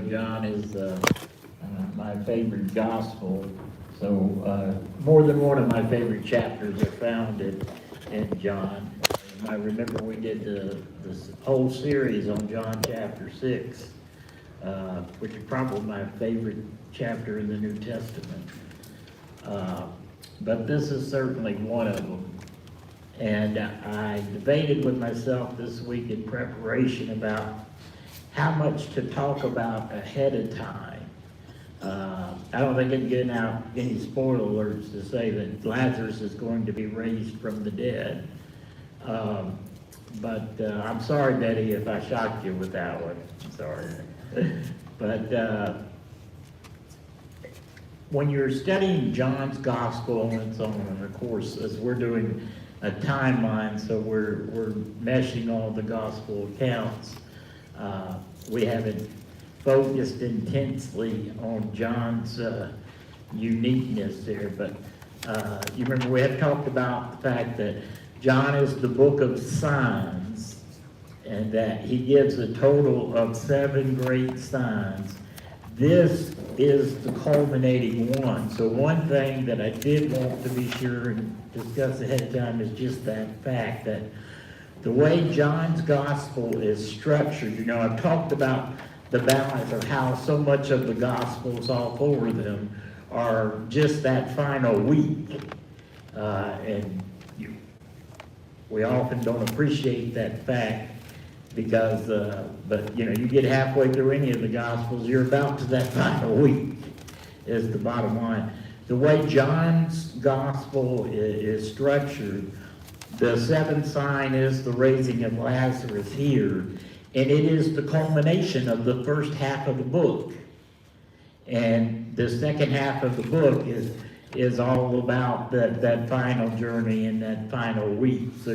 John is my favorite gospel. So more than one of my favorite chapters are found in John. I remember we did this whole series on John chapter 6, which is probably my favorite chapter in the New Testament. But this is certainly one of them. And I debated with myself this week in preparation about how much to talk about ahead of time. I don't think I'm getting out any spoiler alerts to say that Lazarus is going to be raised from the dead. But I'm sorry, Betty, if I shocked you with that one. I'm sorry. But when you're studying John's gospel and so on, and of course, as we're doing a timeline, so we're meshing all the gospel accounts, we haven't focused intensely on John's uniqueness there, but you remember we had talked about the fact that John is the book of signs, and that he gives a total of 7 great signs. This is the culminating one. So one thing that I did want to be sure and discuss ahead of time is just that fact that the way John's gospel is structured, you know, I've talked about the balance of how so much of the gospels, all 4 of them, are just that final week. We often don't appreciate that fact because, but you know, you get halfway through any of the Gospels, you're about to that final week, is the bottom line. The way John's Gospel is structured, the 7th sign is the raising of Lazarus here, and it is the culmination of the first half of the book. And the second half of the book is all about that final journey and that final week. So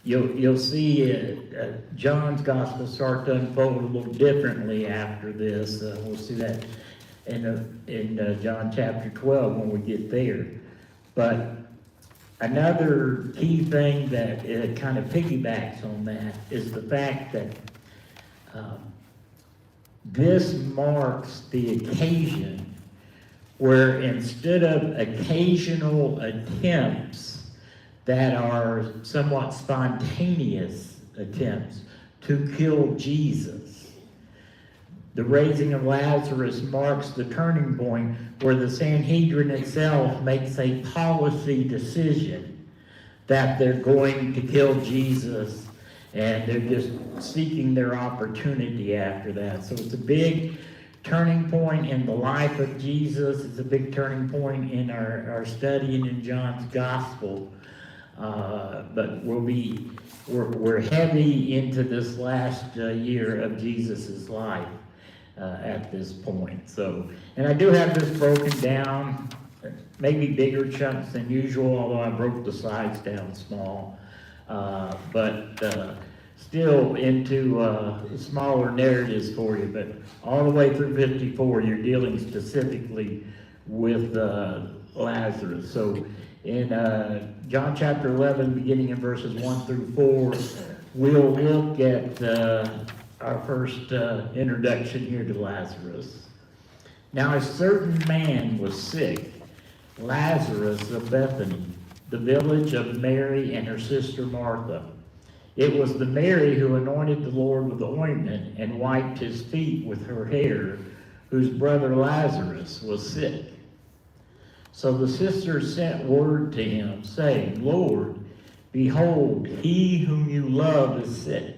you'll see John's gospel start to unfold a little differently after this. We'll see that in John chapter 12 when we get there. But another key thing that kind of piggybacks on that is the fact that this marks the occasion where instead of occasional attempts that are somewhat spontaneous attempts to kill Jesus, the raising of Lazarus marks the turning point where the Sanhedrin itself makes a policy decision that they're going to kill Jesus, and they're just seeking their opportunity after that. So it's a big turning point in the life of Jesus. It's a big turning point in our studying in John's gospel. But we're heavy into this last year of Jesus's life at this point. So, and I do have this broken down, maybe bigger chunks than usual, although I broke the sides down small. But still into smaller narratives for you, but all the way through 54, you're dealing specifically with Lazarus. So in John chapter 11, beginning in verses 1 through 4, we'll look at our first introduction here to Lazarus. Now a certain man was sick, Lazarus of Bethany, the village of Mary and her sister Martha. It was the Mary who anointed the Lord with ointment and wiped his feet with her hair, whose brother Lazarus was sick. So the sisters sent word to him, saying, Lord, behold, he whom you love is sick.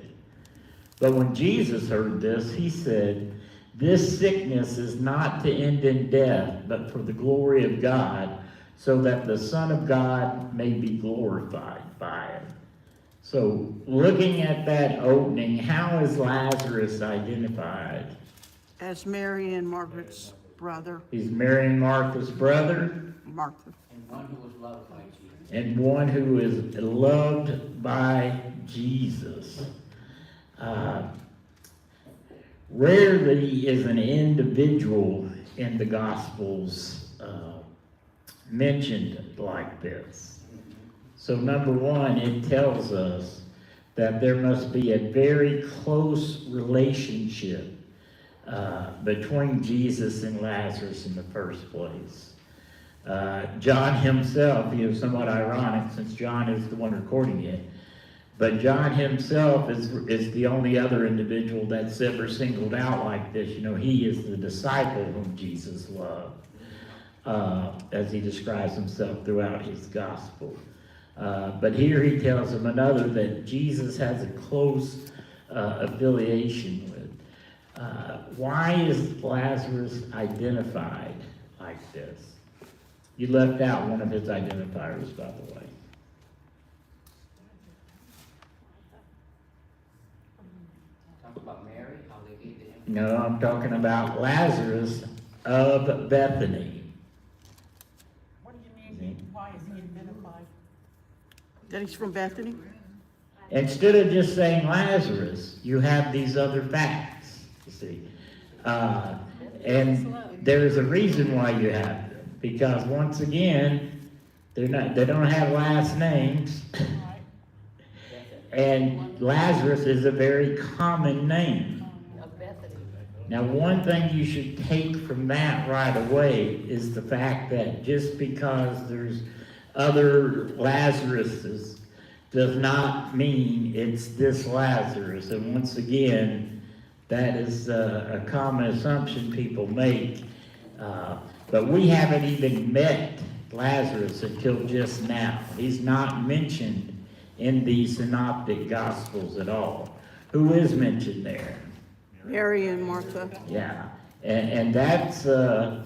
But when Jesus heard this, he said, this sickness is not to end in death, but for the glory of God, so that the Son of God may be glorified by it. So, looking at that opening, how is Lazarus identified? As Mary and Margaret's brother. He's Mary and Martha's brother. Martha. And one who was loved by Jesus. And one who is loved by Jesus. Rarely is an individual in the Gospels mentioned like this. So number one, it tells us that there must be a very close relationship between Jesus and Lazarus in the first place. John himself, somewhat ironic since John is the one recording it, but John himself is the only other individual that's ever singled out like this. He is the disciple whom Jesus loved, as he describes himself throughout his gospel. But here he tells him another that Jesus has a close affiliation with. Why is Lazarus identified like this? You left out one of his identifiers, by the way. Talk about Mary, how they gave to him. No, I'm talking about Lazarus of Bethany. What do you mean, why is he identified? That he's from Bethany? Instead of just saying Lazarus, you have these other facts, you see. And there's a reason why you have them. Because once again, they don't have last names. And Lazarus is a very common name. Now, one thing you should take from that right away is the fact that just because there's other Lazaruses does not mean it's this Lazarus. And once again, that is a common assumption people make. But we haven't even met Lazarus until just now. He's not mentioned in the synoptic gospels at all. Who is mentioned there? Mary and Martha. Yeah, and that's how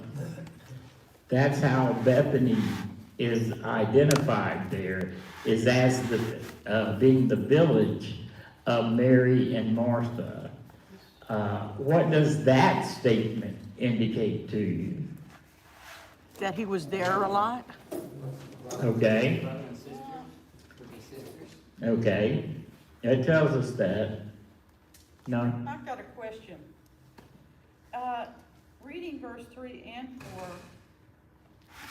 Bethany is identified there, is as being the village of Mary and Martha. What does that statement indicate to you? That he was there a lot? Okay, Brother and sister, could be sisters. okay, it tells us that. No, I've got a question. Reading verse 3 and 4,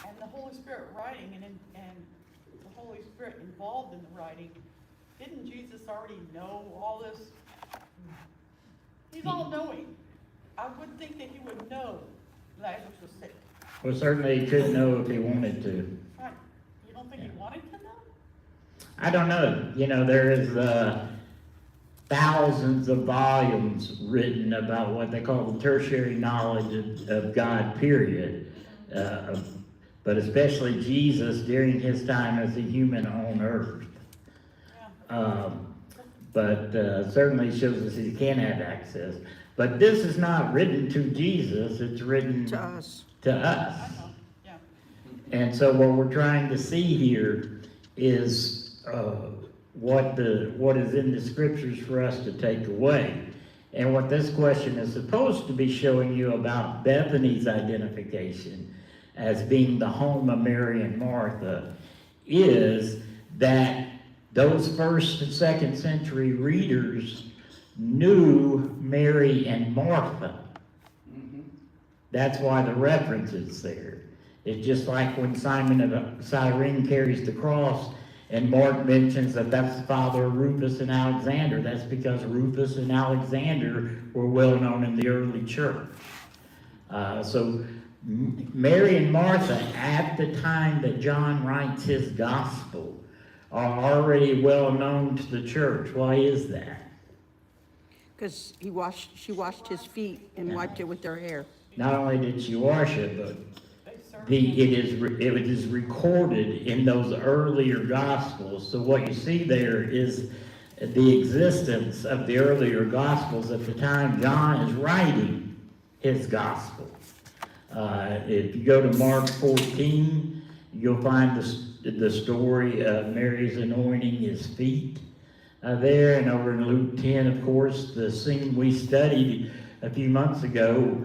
and the Holy Spirit writing, and the Holy Spirit involved in the writing, didn't Jesus already know all this? He's all-knowing. I would think that he would know Lazarus was sick. well, certainly he could know if he wanted to. Right. You don't think he wanted to know? I don't know. There is thousands of volumes written about what they call the tertiary knowledge of God, period. But especially Jesus during his time as a human on earth. Yeah. But certainly shows us he can have access. But this is not written to Jesus, it's written To us. to us. I know, yeah. And so what we're trying to see here is what is in the scriptures for us to take away. And what this question is supposed to be showing you about Bethany's identification as being the home of Mary and Martha is that those first and second century readers knew Mary and Martha. That's why the reference is there. It's just like when Simon of Cyrene carries the cross and Mark mentions that that's the father of Rufus and Alexander. That's because Rufus and Alexander were well known in the early church. So Mary and Martha, at the time that John writes his gospel, are already well known to the church. Why is that? Because she washed his feet and wiped it with her hair. Not only did she wash it, but it is recorded in those earlier gospels. So what you see there is the existence of the earlier gospels at the time John is writing his gospel. If you go to Mark 14, you'll find the story of Mary's anointing his feet there. And over in Luke 10, of course, the scene we studied a few months ago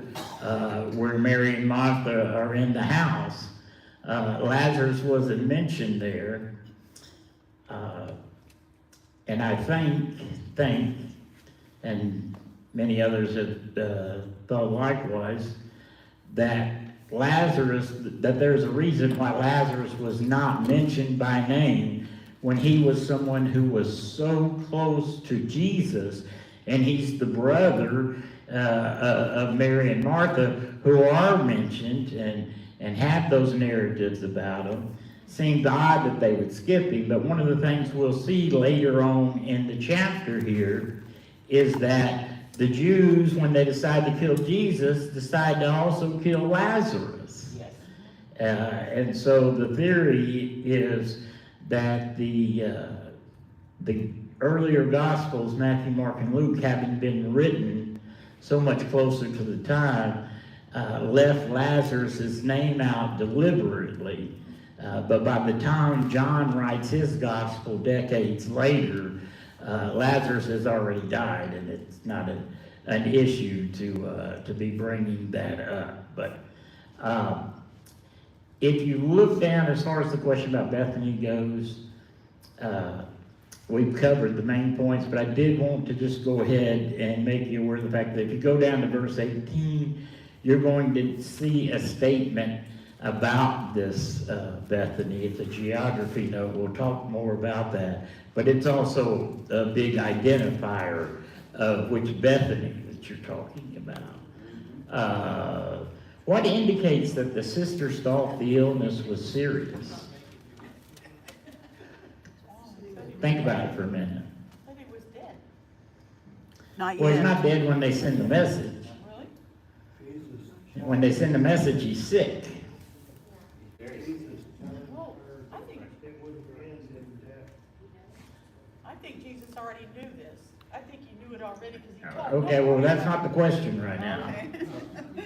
where Mary and Martha are in the house. Lazarus wasn't mentioned there. And I think, and many others have thought likewise, that there's a reason why Lazarus was not mentioned by name when he was someone who was so close to Jesus, and he's the brother of Mary and Martha, who are mentioned and have those narratives about them. Seems odd that they would skip him, but one of the things we'll see later on in the chapter here is that the Jews, when they decide to kill Jesus, decide to also kill Lazarus. Yes. And so the theory is that the earlier Gospels, Matthew, Mark, and Luke, having been written so much closer to the time, left Lazarus' name out deliberately. But by the time John writes his Gospel decades later, Lazarus has already died, and it's not an issue to be bringing that up. But if you look down, as far as the question about Bethany goes, we've covered the main points, but I did want to just go ahead and make you aware of the fact that if you go down to verse 18, you're going to see a statement about this Bethany. It's a geography note. We'll talk more about that. But it's also a big identifier of which Bethany that you're talking about. What indicates that the sisters thought the illness was serious? Think about it for a minute. I thought he was dead. Not Well, he's yet. not dead when they send the message. Really? When they send the message, he's sick. Well, I think Jesus already knew this. I think he knew it already because he told them. Okay, well, that's not the question right now. Okay.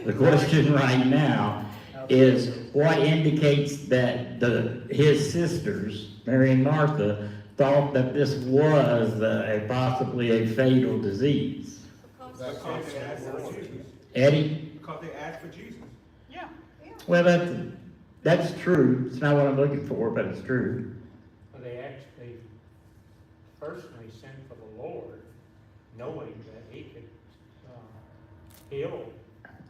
The question right now is what indicates that his sisters, Mary and Martha, thought that this was possibly a fatal disease. Eddie? Because they asked for Jesus. Yeah. Well, that's true. It's not what I'm looking for, but it's true. Well, they actually personally sent for the Lord, knowing that he could heal.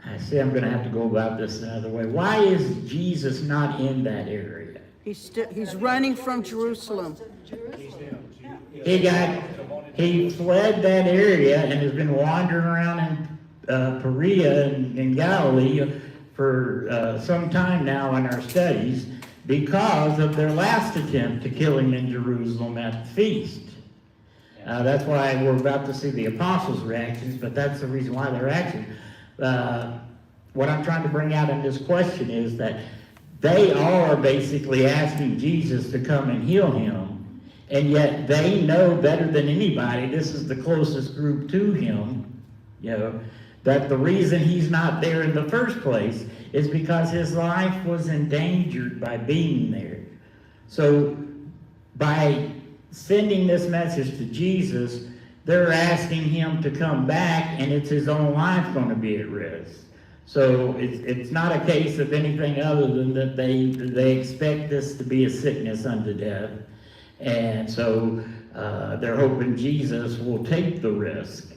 I see I'm going to have to go about this another way. Why is Jesus not in that area? He's running from Jerusalem. He's in. He fled that area and has been wandering around in Perea and in Galilee for some time now in our studies because of their last attempt to kill him in Jerusalem at the feast. That's why we're about to see the apostles' reactions, but that's the reason why they're acting. What I'm trying to bring out in this question is that they are basically asking Jesus to come and heal him, and yet they know better than anybody, this is the closest group to him, that the reason he's not there in the first place is because his life was endangered by being there. So by sending this message to Jesus, they're asking him to come back, and it's his own life going to be at risk. So it's not a case of anything other than that they expect this to be a sickness unto death. And so they're hoping Jesus will take the risk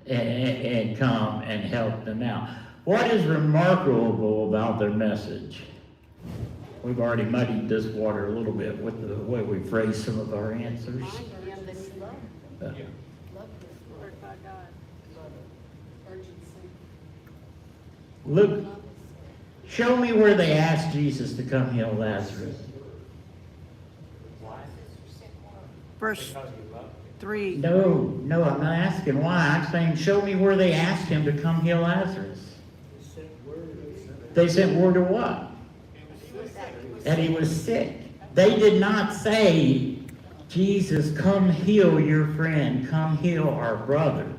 and come and help them out. What is remarkable about their message? We've already muddied this water a little bit with the way we phrase some of our answers. Look, show me where they asked Jesus to come heal Lazarus. Why? Verse Because he loved him. 3. No, I'm not asking why. I'm saying show me where they asked him to come heal Lazarus. They sent word of what? That he was sick. They did not say, Jesus, come heal your friend, come heal our brother.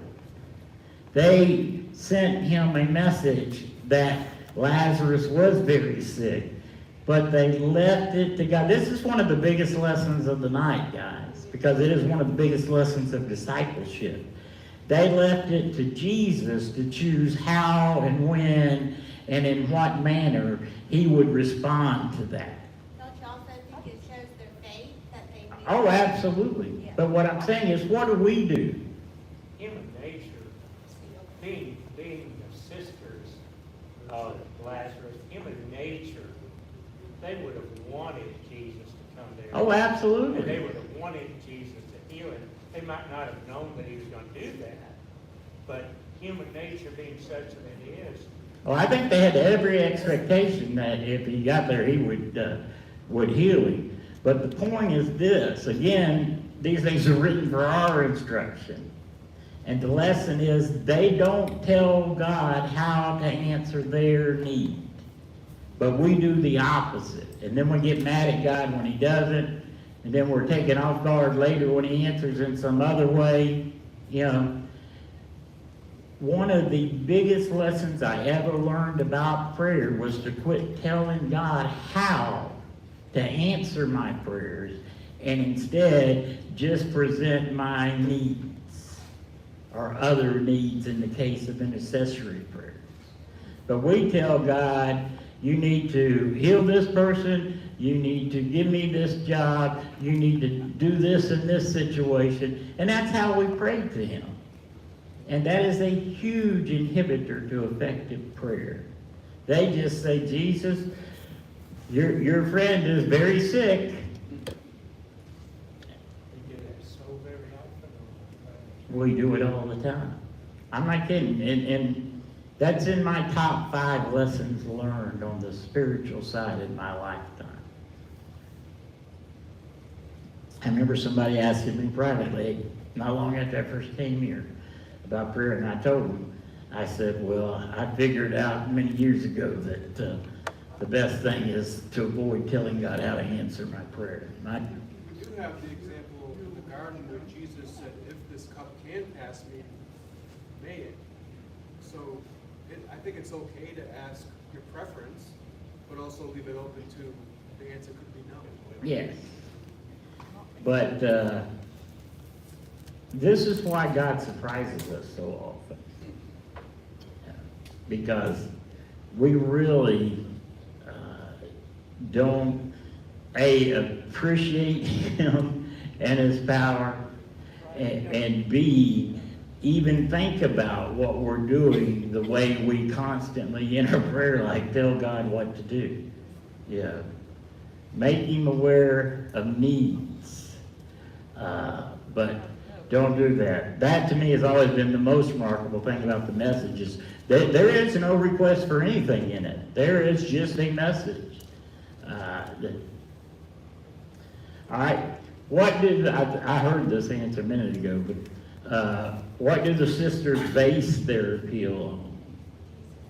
They sent him a message that Lazarus was very sick, but they left it to God. This is one of the biggest lessons of the night, guys, because it is one of the biggest lessons of discipleship. They left it to Jesus to choose how and when and in what manner he would respond to that. Don't you also think it shows their faith that they knew? Oh, absolutely. But what I'm saying is, what do we do? Human nature, being the sisters of Lazarus, human nature, they would have wanted Jesus to come there. Oh, And they absolutely. would have wanted Jesus to heal him. They might not have known that he was going to do that, but human nature being such that it is. Well, I think they had every expectation that if he got there, he would heal him. But the point is this, again, these things are written for our instruction. And the lesson is they don't tell God how to answer their need. But we do the opposite. And then we get mad at God when he doesn't. And then we're taken off guard later when he answers in some other way. You know, one of the biggest lessons I ever learned about prayer was to quit telling God how to answer my prayers and instead just present my needs or other needs in the case of intercessory prayers. But we tell God, you need to heal this person, you need to give me this job, you need to do this in this situation, and that's how we pray to him. And that is a huge inhibitor to effective prayer. They just say, Jesus, your friend is very sick. We do that so very often. We do it all the time. I'm not kidding. And that's in my top 5 lessons learned on the spiritual side in my lifetime. I remember somebody asking me privately, not long after I first came here, about prayer, and I told them, I said, well, I figured out many years ago that the best thing is to avoid telling God how to answer my prayer. We do have the example in the garden where Jesus said, if this cup can pass me, may it. So I think it's okay to ask your preference, but also leave it open to the answer could be no. Yes. But this is why God surprises us so often. Because we really don't, A, appreciate him and his power, and B, even think about what we're doing the way we constantly in our prayer life tell God what to do. Yeah. Make him aware of needs. But don't do that. That to me has always been the most remarkable thing about the message is that there is no request for anything in it. There is just a message. All right. What did I heard this answer a minute ago? But what did the sisters base their appeal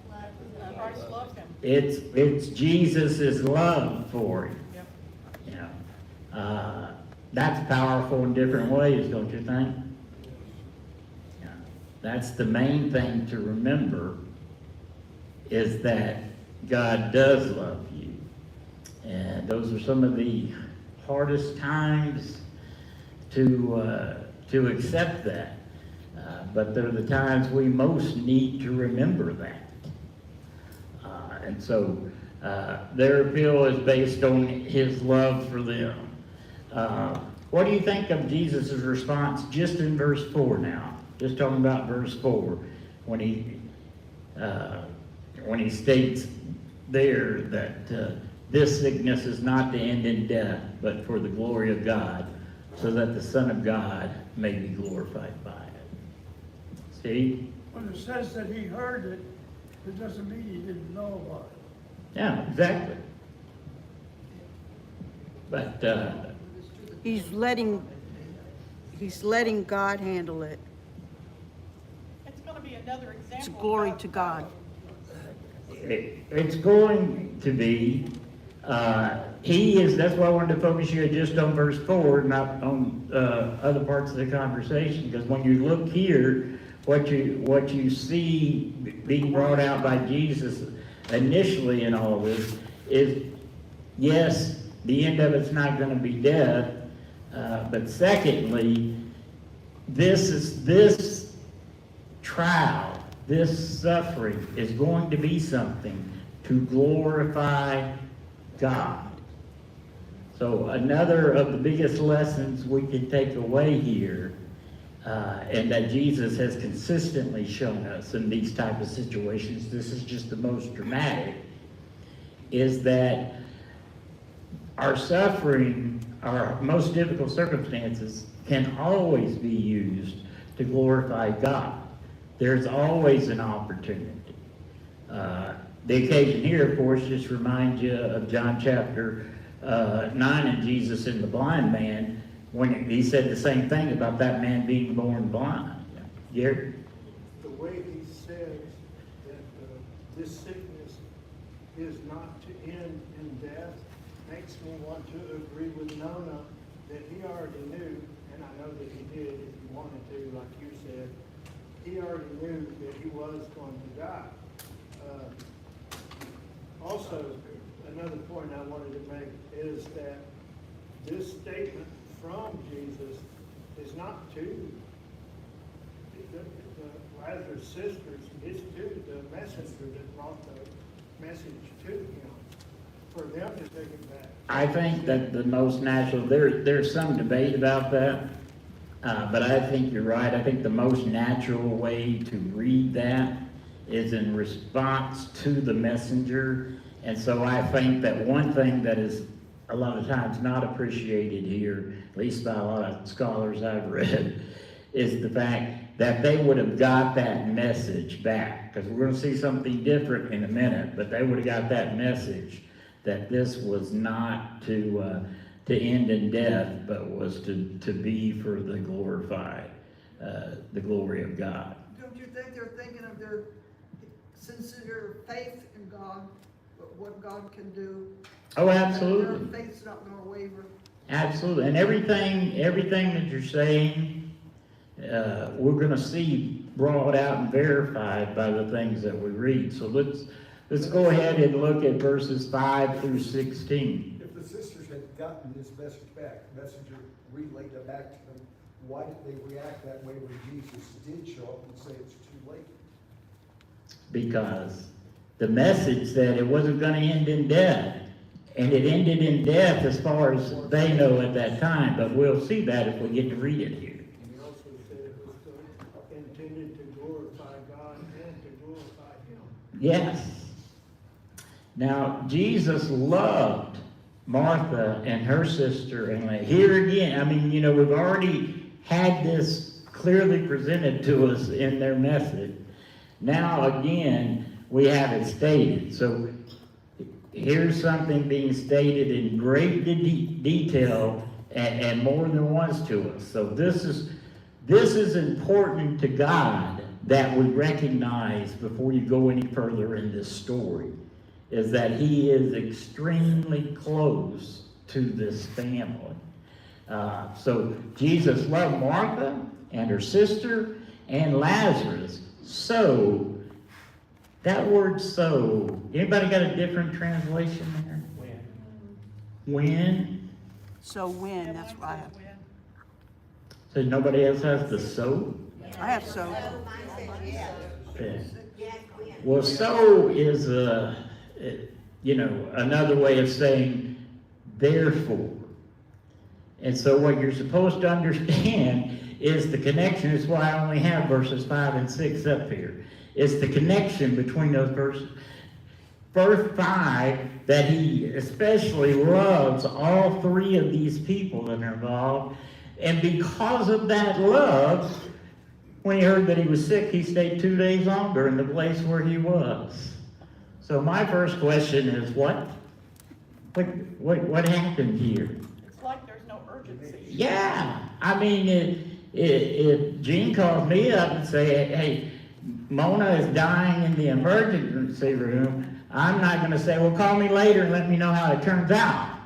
on? Christ loved him. It's Jesus' love for him. Yep. You know, that's powerful in different ways, don't you think? Yeah. That's the main thing to remember is that God does love you. And those are some of the hardest times to accept that. But they're the times we most need to remember that. And so their appeal is based on his love for them. What do you think of Jesus' response just in verse 4 now? Just talking about verse 4, when he states there that this sickness is not to end in death, but for the glory of God, so that the Son of God may be glorified by it. See? When it says that he heard it, it doesn't mean he didn't know about it. Yeah, exactly. But He's letting God handle it. It's gonna be another example. It's glory of to God. it's going to be, that's why I wanted to focus you just on verse 4, not on other parts of the conversation, because when you look here, what you see being brought out by Jesus initially in all of this is, yes, the end of it's not going to be death, but secondly, this trial, this suffering is going to be something to glorify God. So another of the biggest lessons we can take away here, and that Jesus has consistently shown us in these type of situations, this is just the most dramatic, is that our suffering, our most difficult circumstances can always be used to glorify God. There's always an opportunity. The occasion here, of course, just reminds you of John chapter 9 and Jesus and the blind man, when he said the same thing about that man being born blind. Gary? The way he says that this sickness is not to end in death makes me want to agree with Nona that he already knew, and I know that he did if he wanted to, like you said, he already knew that he was going to die. Also, another point I wanted to make is that this statement from Jesus is not to the Lazarus sisters, it's to the messenger that brought the message to him, for them to take it back. I think that the most natural, there's some debate about that, but I think you're right. I think the most natural way to read that is in response to the messenger. And so I think that one thing that is a lot of times not appreciated here, at least by a lot of scholars I've read, is the fact that they would have got that message back. Because we're going to see something different in a minute, but they would have got that message that this was not to end in death, but was to be for the glorified, the glory of God. Don't you think they're thinking of their sincere faith in God, but what God can do? Oh, absolutely. Their faith's not gonna waver. Absolutely. And everything that you're saying, we're going to see brought out and verified by the things that we read. So let's go ahead and look at verses 5 through 16. If the sisters had gotten this message back, the messenger relayed it back to them, why did they react that way when Jesus did show up and say it's too late? Because the message said it wasn't going to end in death. And it ended in death as far as they know at that time. But we'll see that if we get to read it here. And he also said it was intended to glorify God and to glorify him. Yes. Now, Jesus loved Martha and her sister. And here again, I mean, we've already had this clearly presented to us in their message. Now, again, we have it stated. So here's something being stated in great detail and more than once to us. So this is important to God that we recognize before you go any further in this story, is that he is extremely close to this family. So Jesus loved Martha and her sister and Lazarus. So that word "so," anybody got a different translation there? When? So when, that's why I have, So nobody else has the "so"? I have so. Mine says yes. Okay. Yes, when. Well, "so" is another way of saying "therefore." And so what you're supposed to understand is the connection. Is why I only have verses 5 and 6 up here. It's the connection between those verses. Verse 5, that he especially loves all three of these people that are involved. And because of that love, when he heard that he was sick, he stayed 2 days longer in the place where he was. So my first question is, what happened here? It's like there's no urgency. Yeah. I mean, if Gene calls me up and say, hey, Mona is dying in the emergency room, I'm not going to say, well, call me later and let me know how it turns out,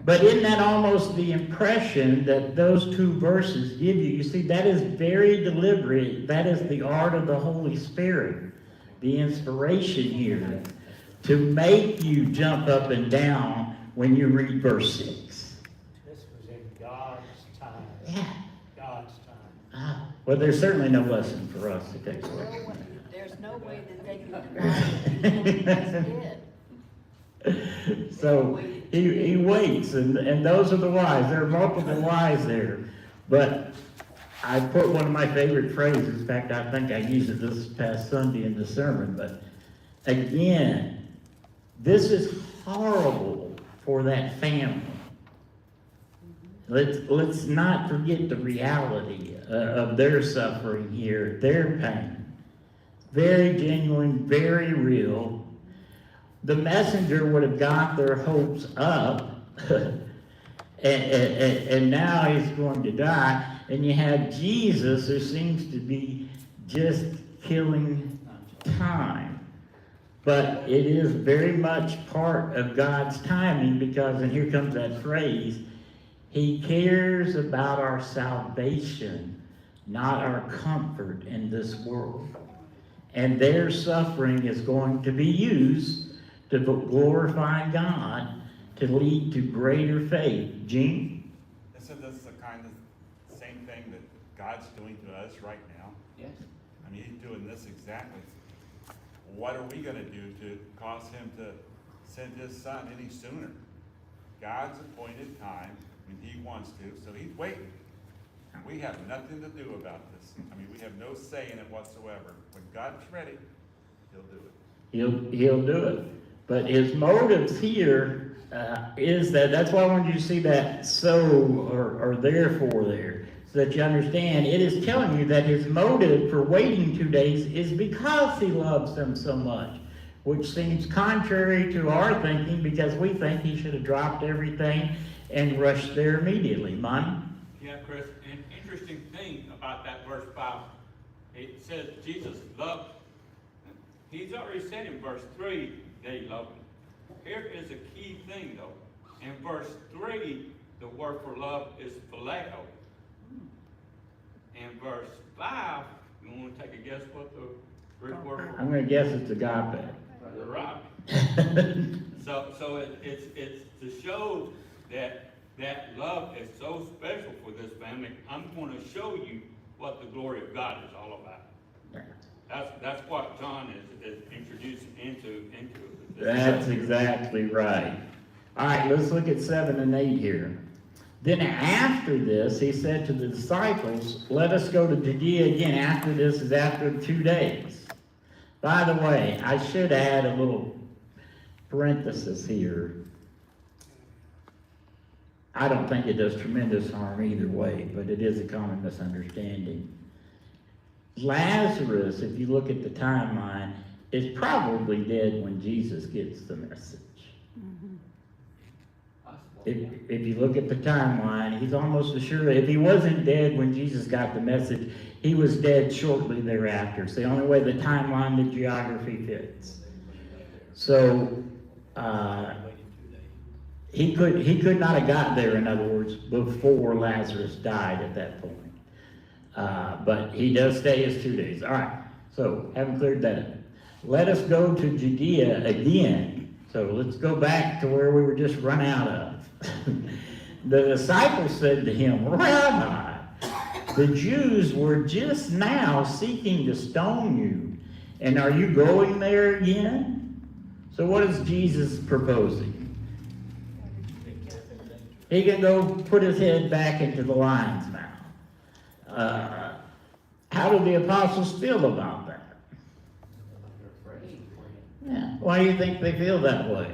But isn't that almost the impression that those two verses give you? You see, that is very deliberate. That is the art of the Holy Spirit, the inspiration here, to make you jump up and down when you read verse 6. This was in God's time. Yeah. God's time. Well, there's certainly no lesson for us to take away. There's no way that they can deny it. So he waits, and those are the whys. There are multiple whys there. But I put one of my favorite phrases, in fact, I think I used it this past Sunday in the sermon, but again, this is horrible for that family. Let's not forget the reality of their suffering here, their pain. Very genuine, very real. The messenger would have got their hopes up, and now he's going to die. And you have Jesus, who seems to be just killing time. But it is very much part of God's timing, because, and here comes that phrase, He cares about our salvation, not our comfort in this world. And their suffering is going to be used to glorify God, to lead to greater faith. Gene? Isn't this the kind of same thing that God's doing to us right now? Yes. I mean, He's doing this exactly. What are we going to do to cause Him to send His Son any sooner? God's appointed time when He wants to, so He's waiting. We have nothing to do about this. I mean, we have no say in it whatsoever. When God's ready, He'll do it. He'll do it. But His motives here is that's why I wanted you to see that so or therefore there, so that you understand it is telling you that His motive for waiting 2 days is because He loves them so much, which seems contrary to our thinking, because we think He should have dropped everything and rushed there immediately. Monty? Yeah, Chris, an interesting thing about that verse 5, it says Jesus loved. He's already said in verse 3 that He loved him. Here is a key thing, though. In verse 3, the word for love is phileo. In verse 5, you want to take a guess what the Greek word for? I'm going to guess it's agape. You're right. So it's to show that love is so special for this family. I'm going to show you what the glory of God is all about. That's what John is introducing into this. That's exactly right. All right, let's look at 7 and 8 here. Then after this, He said to the disciples, let us go to Judea again. After this is after 2 days. By the way, I should add a little parenthesis here. I don't think it does tremendous harm either way, but it is a common misunderstanding. Lazarus, if you look at the timeline, is probably dead when Jesus gets the message. If you look at the timeline, he's almost assured, if he wasn't dead when Jesus got the message, he was dead shortly thereafter. It's the only way the timeline, the geography fits. So, he could not have got there, in other words, before Lazarus died at that point. But he does stay his 2 days. All right, so haven't cleared that up. Let us go to Judea again. So let's go back to where we were just run out of. The disciples said to him, Rabbi, the Jews were just now seeking to stone you, and are you going there again? So what is Jesus proposing? He can go put his head back into the lion's mouth. How do the apostles feel about that? Yeah. Why do you think they feel that way?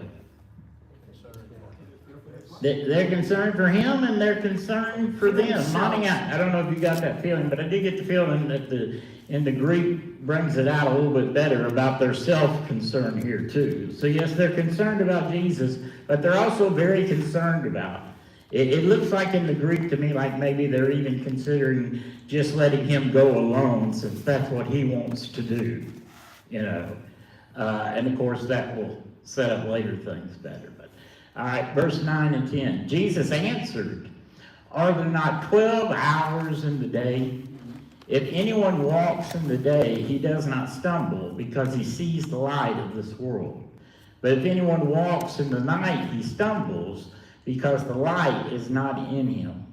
They're concerned for him, and they're concerned for them. Monty, I don't know if you got that feeling, but I did get the feeling that the Greek brings it out a little bit better about their self-concern here too. So yes, they're concerned about Jesus, but they're also very concerned about it looks like in the Greek to me like maybe they're even considering just letting him go alone, since that's what he wants to do, you know. And of course that will set up later things better. But all right, verse 9 and 10. Jesus answered, are there not 12 hours in the day? If anyone walks in the day, he does not stumble, because he sees the light of this world. But if anyone walks in the night, he stumbles, because the light is not in him.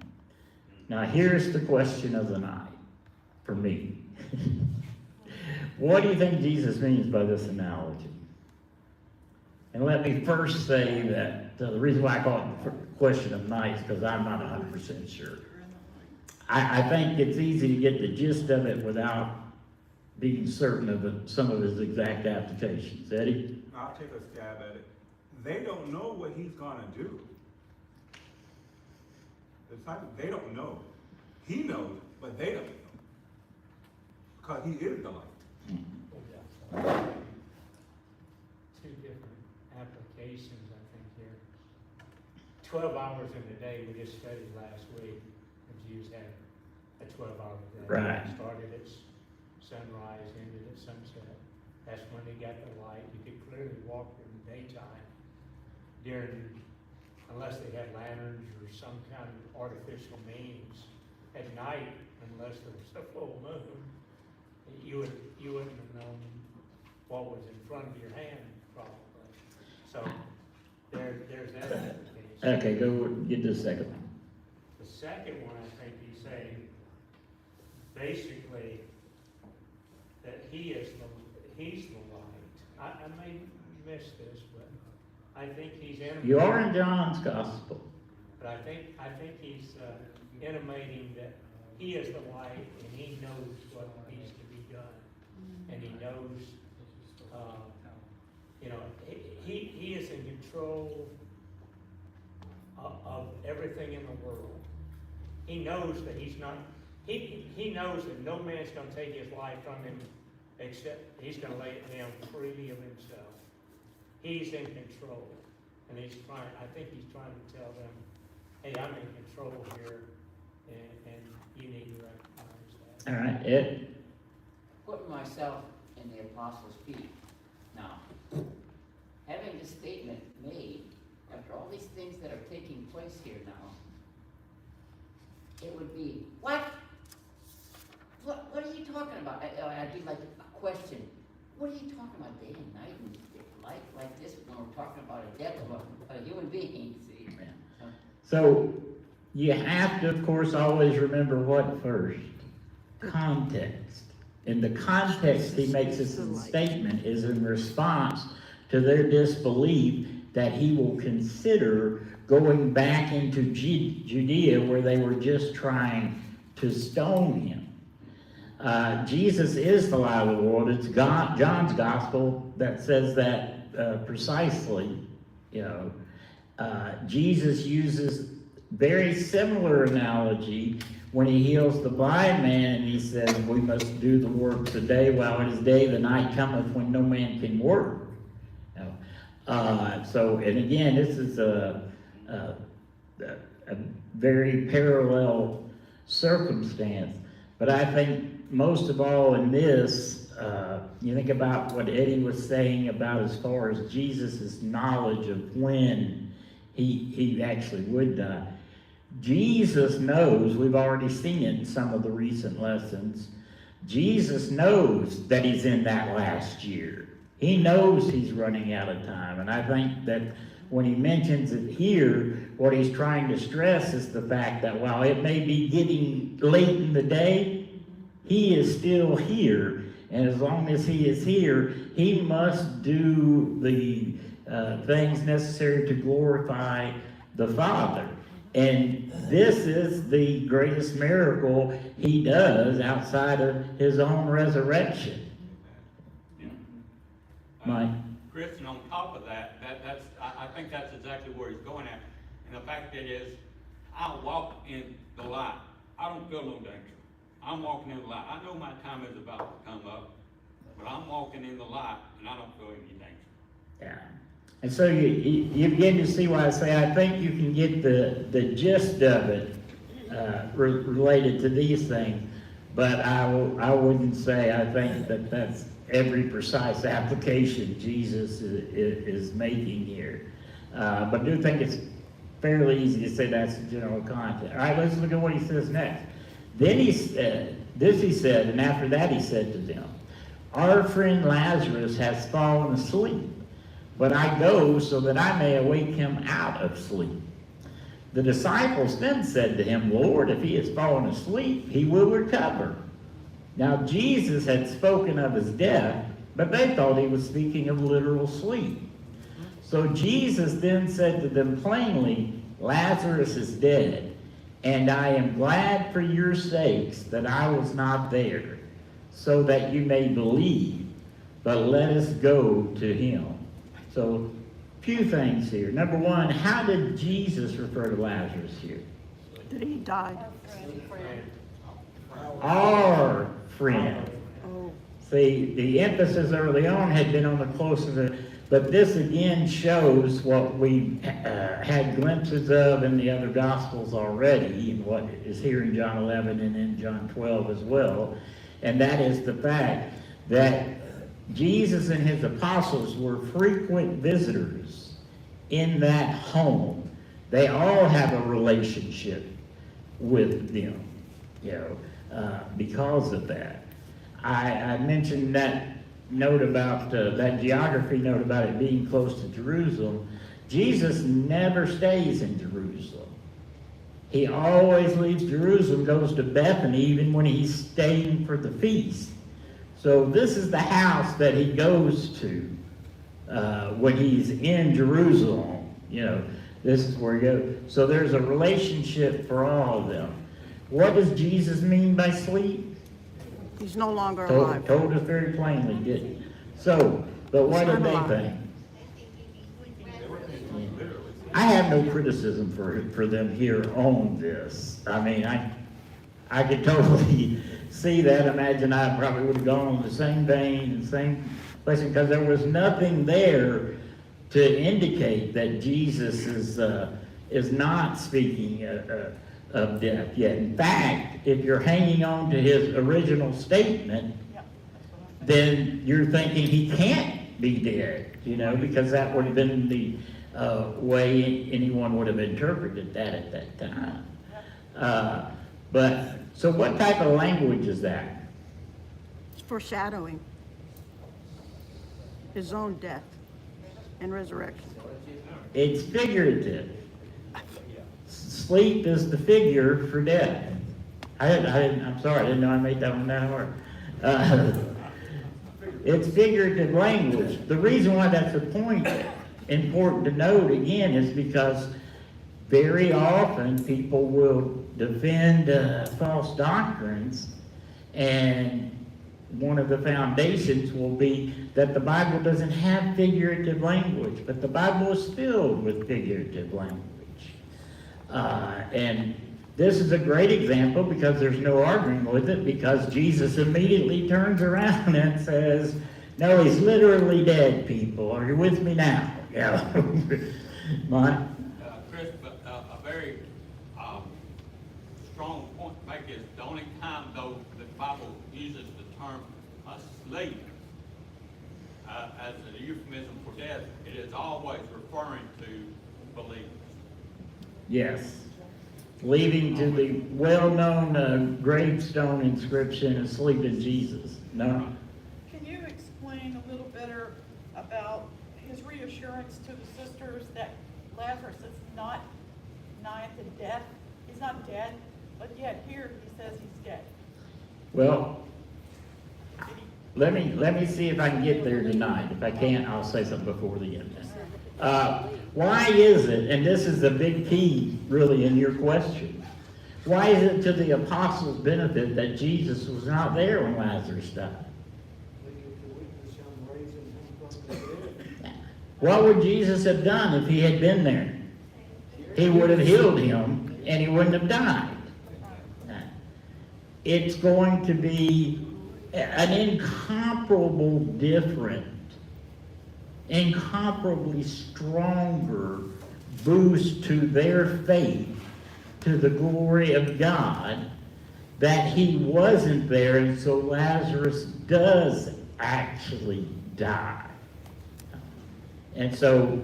Now here's the question of the night for me. What do you think Jesus means by this analogy? And let me first say that the reason why I call it the question of night is because I'm not 100% sure. I think it's easy to get the gist of it without being certain of some of his exact applications. Eddie? I'll take a stab at it. They don't know what he's going to do. The disciples, they don't know. He knows, but they don't know. Because he is the light. Two different applications, I think, here. 12 hours in the day, we just studied last week, and Jews had a 12-hour day. Right. It started at sunrise, ended at sunset. That's when they got the light. You could clearly walk in the daytime unless they had lanterns or some kind of artificial means. At night, unless there was a full moon, you wouldn't have known what was in front of your hand, probably. So there's that application. Okay, go get the second one. The second one, I think he's saying, basically, that he's the light. I may miss this, but I think he's intimating. You are in John's gospel. But I think he's intimating that he is the light and he knows what needs to be done. And he knows, he is in control of everything in the world. He knows that he's not, he knows that no man's going to take his life from him except he's going to lay it down freely of himself. He's in control. And I think he's trying to tell them, hey, I'm in control here, and you need to recognize that. All right, Ed? Putting myself in the apostles' feet. Now, having this statement made, after all these things that are taking place here now, it would be, what? What are you talking about? I'd be like a question. What are you talking about day and night and life like this when we're talking about a death of a human being, see? So you have to, of course, always remember what first? Context. In the context he makes this statement is in response to their disbelief that he will consider going back into Judea where they were just trying to stone him. Jesus is the light of the world. It's John's gospel that says that precisely. Jesus uses very similar analogy when he heals the blind man and he says, we must do the work today while it is day, the night cometh when no man can work. And again, this is a very parallel circumstance. But I think most of all in this, you think about what Eddie was saying about as far as Jesus' knowledge of when he actually would die. Jesus knows, we've already seen it in some of the recent lessons, Jesus knows that he's in that last year. He knows he's running out of time. And I think that when he mentions it here, what he's trying to stress is the fact that while it may be getting late in the day, he is still here. And as long as he is here, he must do the things necessary to glorify the Father. And this is the greatest miracle he does outside of his own resurrection. Mike? Chris, and on top of that, I think that's exactly where he's going at. And the fact that is, I walk in the light. I don't feel no danger. I'm walking in the light. I know my time is about to come up, but I'm walking in the light, and I don't feel any danger. Yeah. And so you begin to see why I say I think you can get the gist of it related to these things, but I wouldn't say I think that that's every precise application Jesus is making here. But I do think it's fairly easy to say that's the general content. All right, let's look at what he says next. Then he said, and after that he said to them, our friend Lazarus has fallen asleep, but I go so that I may awake him out of sleep. The disciples then said to him, Lord, if he has fallen asleep, he will recover. Now Jesus had spoken of his death, but they thought he was speaking of literal sleep. So Jesus then said to them plainly, Lazarus is dead, and I am glad for your sakes that I was not there, so that you may believe, but let us go to him. So, few things here. Number one, how did Jesus refer to Lazarus here? That he died. Our friend. Oh, See, the emphasis early on had been on the closest, but this again shows what we had glimpses of in the other Gospels already, and what is here in John 11 and in John 12 as well, and that is the fact that Jesus and his apostles were frequent visitors in that home. They all have a relationship with them, because of that. I mentioned that note about, that geography note about it being close to Jerusalem. Jesus never stays in Jerusalem. He always leaves Jerusalem, goes to Bethany, even when he's staying for the feast. So this is the house that he goes to when he's in Jerusalem. This is where he goes. So there's a relationship for all of them. What does Jesus mean by sleep? he's no longer alive. Told us very plainly, didn't he? So, but what did they think? I have no criticism for them here on this. I mean, I could totally see that. Imagine I probably would have gone on the same vein and same place, because there was nothing there to indicate that Jesus is not speaking of death yet. In fact, if you're hanging on to his original statement, then you're thinking he can't be dead, because that would have been the way anyone would have interpreted that at that time. But so what type of language is that? It's foreshadowing his own death and resurrection. It's figurative. Sleep is the figure for death. I'm sorry, I didn't know I made that one that hard. It's figurative language. The reason why that's a point important to note again is because very often people will defend false doctrines, and one of the foundations will be that the Bible doesn't have figurative language, but the Bible is filled with figurative language. And this is a great example because there's no arguing with it, because Jesus immediately turns around and says, no, he's literally dead, people. Are you with me now? Yeah. Mike? Chris, but a very strong point to make is the only time, though, the Bible uses the term asleep as a euphemism for death, it is always referring to believers. Yes. Leading to the well-known gravestone inscription, asleep in Jesus. No? Can you explain a little better about his reassurance to the sisters that Lazarus is not nigh to death? He's not dead, but yet here he says he's dead. Well, let me see if I can get there tonight. If I can't, I'll say something before the end. Why is it, and this is the big key really in your question, why is it to the apostles' benefit that Jesus was not there when Lazarus died? What would Jesus have done if he had been there? He would have healed him and he wouldn't have died. It's going to be an incomparable different, incomparably stronger boost to their faith, to the glory of God, that he wasn't there, and so Lazarus does actually die. And so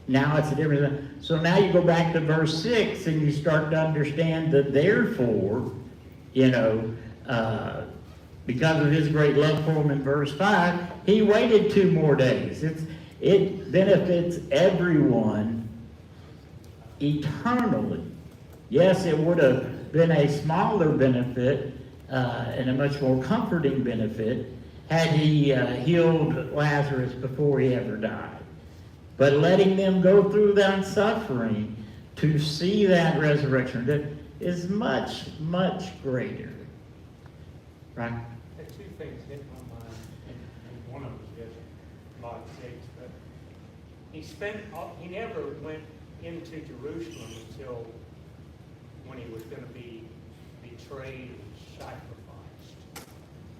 now it's a different. So now you go back to verse 6 and you start to understand that therefore, because of his great love for him in verse 5, he waited 2 more days. It benefits everyone eternally. Yes, it would have been a smaller benefit and a much more comforting benefit had he healed Lazarus before he ever died. But letting them go through that suffering to see that resurrection is much, much greater. Right? Two things hit my mind, and one of them is Mark 6, but he never went into Jerusalem until when he was gonna be betrayed and sacrificed.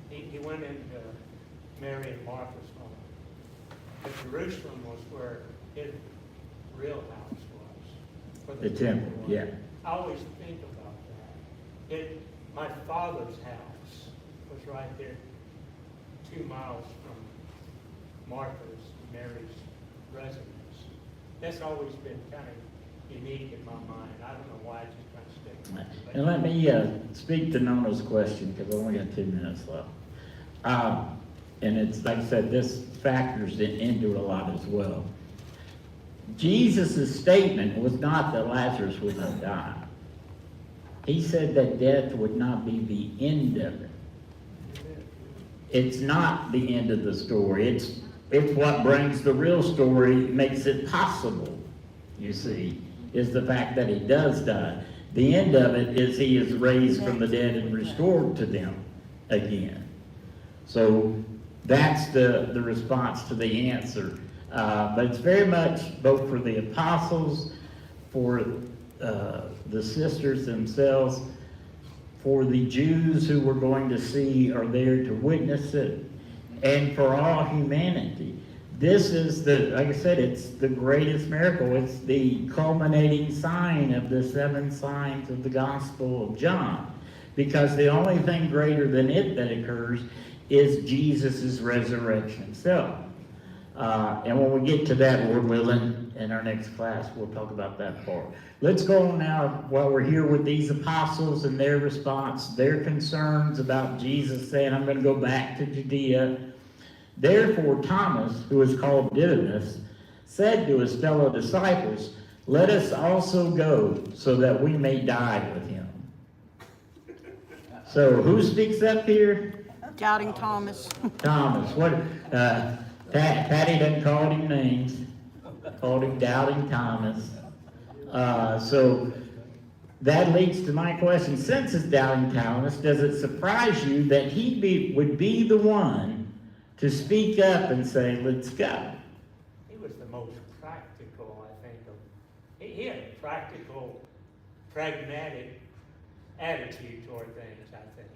He went into Mary and Martha's home. But Jerusalem was where his real house was. Where The temple, was. yeah. I always think about that. My father's house was right there, 2 miles from Martha's, Mary's residence. That's always been kind of unique in my mind. I don't know why it just kind of sticks. And let me speak to Nona's question, because I only got 2 minutes left. And it's, like I said, this factors into a lot as well. Jesus' statement was not that Lazarus would not die. He said that death would not be the end of it. It's not the end of the story. It's what brings the real story, makes it possible, you see, is the fact that he does die. The end of it is he is raised from the dead and restored to them again. So that's the response to the answer. But it's very much both for the apostles, for the sisters themselves, for the Jews who were going to see or there to witness it, and for all humanity. This is like I said, it's the greatest miracle. It's the culminating sign of the 7 signs of the Gospel of John. Because the only thing greater than it that occurs is Jesus' resurrection itself. And when we get to that, Lord willing, in our next class, we'll talk about that part. Let's go on now, while we're here with these apostles and their response, their concerns about Jesus saying, I'm going to go back to Judea. Therefore, Thomas, who is called Didymus, said to his fellow disciples, let us also go so that we may die with him. So, who speaks up here? Doubting Thomas. Thomas. What? Patty doesn't call him names. Called him Doubting Thomas. So that leads to my question. Since it's Doubting Thomas, does it surprise you that he would be the one to speak up and say, let's go? He was the most practical, I think. He had a practical, pragmatic attitude toward things, I think.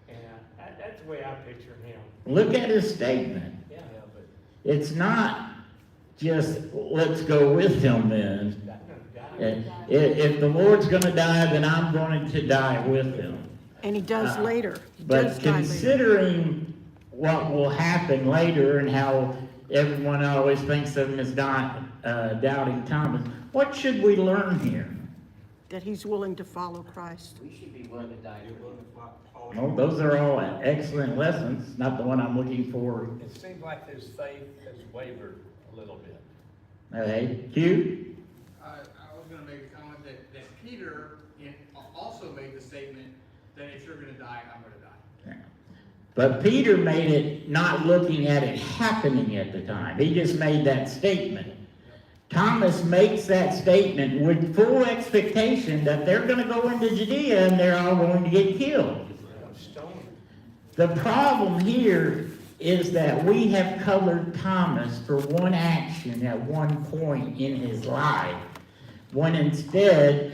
And that's the way I picture him. Look at his statement. Yeah, but It's not just, let's go with him then. If the Lord's going to die, then I'm going to die with him. And he does later. He But does die later. considering what will happen later and how everyone always thinks of him as Doubting Thomas, what should we learn here? That he's willing to follow Christ. We should be willing to die for him. Well, those are all excellent lessons, not the one I'm looking for. It seems like his faith has wavered a little bit. Okay, Hugh? I was gonna make a comment that Peter also made the statement that if you're gonna die, I'm gonna die. But Peter made it not looking at it happening at the time. He just made that statement. Thomas makes that statement with full expectation that they're going to go into Judea and they're all going to get killed. The problem here is that we have colored Thomas for one action at one point in his life, when instead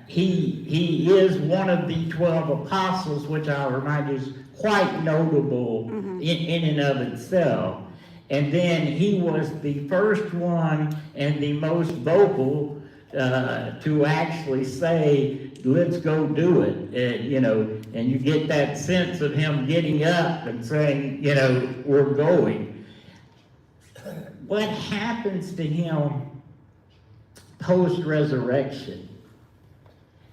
he is one of the 12 apostles, which I'll remind you is quite notable in and of itself. And then he was the first one and the most vocal to actually say, let's go do it, and you get that sense of him getting up and saying, we're going. What happens to him post-resurrection?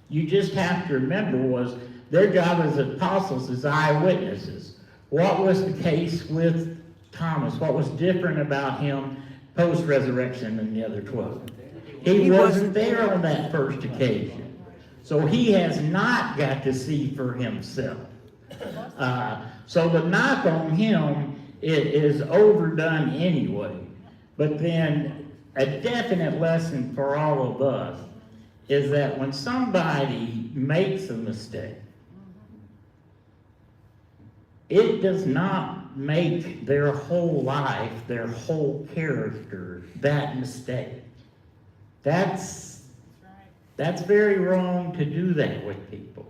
You just have to remember was their job as apostles is eyewitnesses. What was the case with Thomas? What was different about him post-resurrection than the other 12? He wasn't there on that first occasion. So he has not got to see for himself. So the knock on him is overdone anyway. But then a definite lesson for all of us is that when somebody makes a mistake, it does not make their whole life, their whole character, that mistake. That's That's very wrong to do that with people.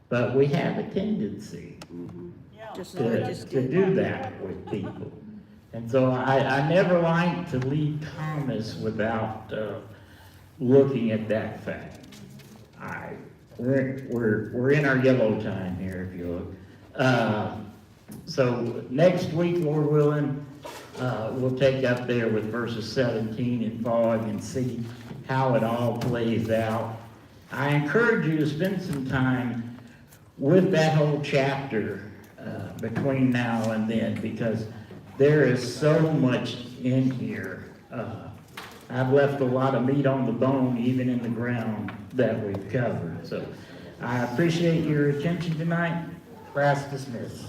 But we have a tendency Yeah. Just like we to just do did. that with people. And so I never like to leave Thomas without looking at that fact. We're in our yellow time here, if you look. So next week, Lord willing, we'll take up there with verses 17 and following and see how it all plays out. I encourage you to spend some time with that whole chapter between now and then, because there is so much in here. I've left a lot of meat on the bone, even in the ground that we've covered. So I appreciate your attention tonight. Class dismissed.